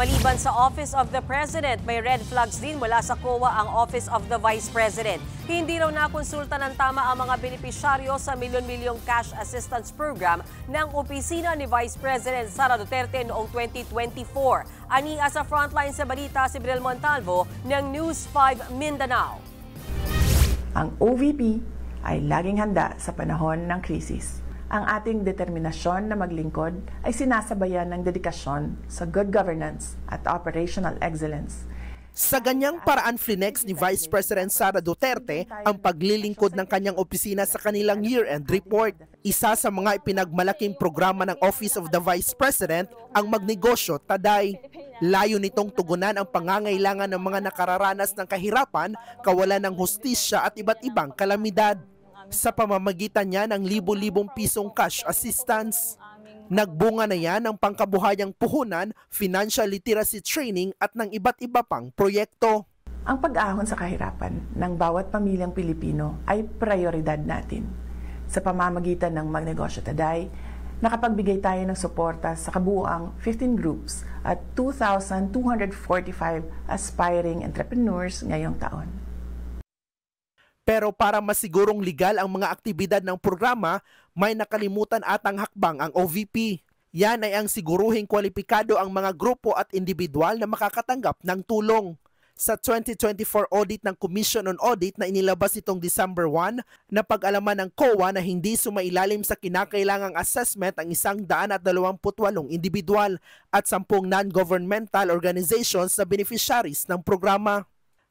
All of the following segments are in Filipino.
Maliban sa Office of the President, may red flags din mula sa COA ang Office of the Vice President. Hindi raw nakonsulta ng tama ang mga benepisyaryo sa milyon-milyong cash assistance program ng opisina ni Vice President Sara Duterte noong 2024. Ania sa frontline sa balita si Bril Montalvo ng News 5 Mindanao. Ang OVP ay laging handa sa panahon ng krisis. Ang ating determinasyon na maglingkod ay sinasabayan ng dedikasyon sa good governance at operational excellence. Sa ganyang paraan flinex ni Vice President Sara Duterte ang paglilingkod ng kanyang opisina sa kanilang year-end report. Isa sa mga ipinagmalaking programa ng Office of the Vice President ang Magnegosyo Taday. Layo nitong tugunan ang pangangailangan ng mga nakararanas ng kahirapan, kawalan ng hustisya at iba't ibang kalamidad. Sa pamamagitan niya ng libo-libong pisong cash assistance. Nagbunga na yan ng pangkabuhayang puhunan, financial literacy training at ng iba't iba pang proyekto. Ang pag-ahon sa kahirapan ng bawat pamilyang Pilipino ay prioridad natin. Sa pamamagitan ng Magnegosyo Taday, nakapagbigay tayo ng suporta sa kabuuang 15 groups at 2,245 aspiring entrepreneurs ngayong taon. Pero para masigurong legal ang mga aktibidad ng programa, may nakalimutan atang hakbang ang OVP. Yan ay ang siguruhing kwalipikado ang mga grupo at individual na makakatanggap ng tulong. Sa 2024 audit ng Commission on Audit na inilabas itong December 1, napag-alaman ng COA na hindi sumailalim sa kinakailangang assessment ang 128 individual at 10 non-governmental organizations na beneficiaries ng programa.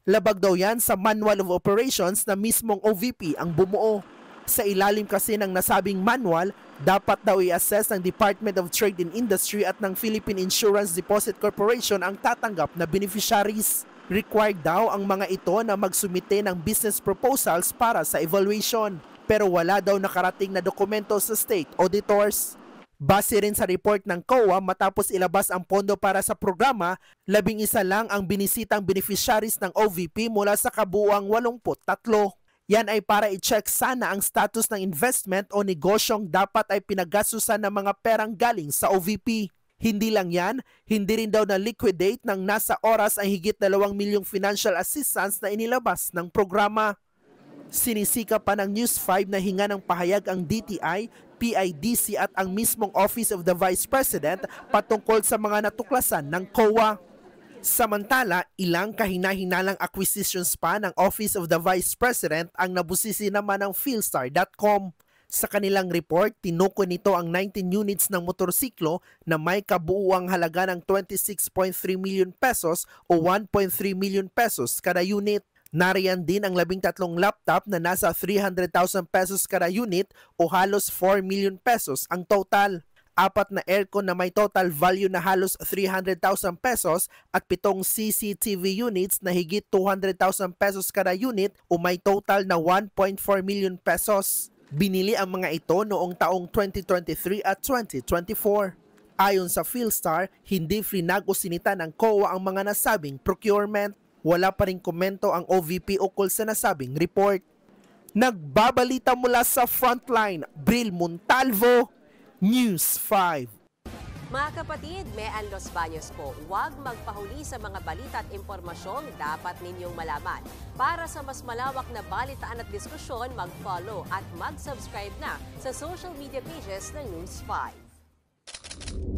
Labag daw yan sa Manual of Operations na mismong OVP ang bumuo. Sa ilalim kasi ng nasabing manual, dapat daw i-assess ng Department of Trade and Industry at ng Philippine Insurance Deposit Corporation ang tatanggap na beneficiaries. Required daw ang mga ito na magsumite ng business proposals para sa evaluation. Pero wala daw nakarating na dokumento sa state auditors. Base rin sa report ng COA, matapos ilabas ang pondo para sa programa, 11 lang ang binisitang beneficiaries ng OVP mula sa kabuuang 83. Yan ay para i-check sana ang status ng investment o negosyong dapat ay pinaggastusan ng mga perang galing sa OVP. Hindi lang yan, hindi rin daw na-liquidate ng nasa oras ang higit 2 milyong financial assistance na inilabas ng programa. Sinisika pa ng News 5 na hinga ng pahayag ang DTI, PIDC at ang mismong Office of the Vice President patungkol sa mga natuklasan ng COA. Samantala, ilang kahina-hinalang acquisitions pa ng Office of the Vice President ang nabusisi naman ng Philstar.com. Sa kanilang report, tinukoy nito ang 19 units ng motorsiklo na may kabuuang halaga ng 26.3 million pesos o 1.3 million pesos kada unit. Nariyan din ang 13 laptop na nasa 300,000 pesos kada unit o halos 4 million pesos ang total. 4 na aircon na may total value na halos 300,000 pesos at 7 CCTV units na higit 200,000 pesos kada unit o may total na 1.4 million pesos. Binili ang mga ito noong taong 2023 at 2024. Ayon sa Philstar, hindi frinagosinita ng COA ang mga nasabing procurement. Wala pa rin komento ang OVP ukol sa nasabing report. Nagbabalita mula sa frontline, Bril Montalvo, News 5. Mga kapatid, Mean Los Baños po, huwag magpahuli sa mga balita at impormasyong dapat ninyong malaman. Para sa mas malawak na balitaan at diskusyon, mag-follow at mag-subscribe na sa social media pages ng News 5.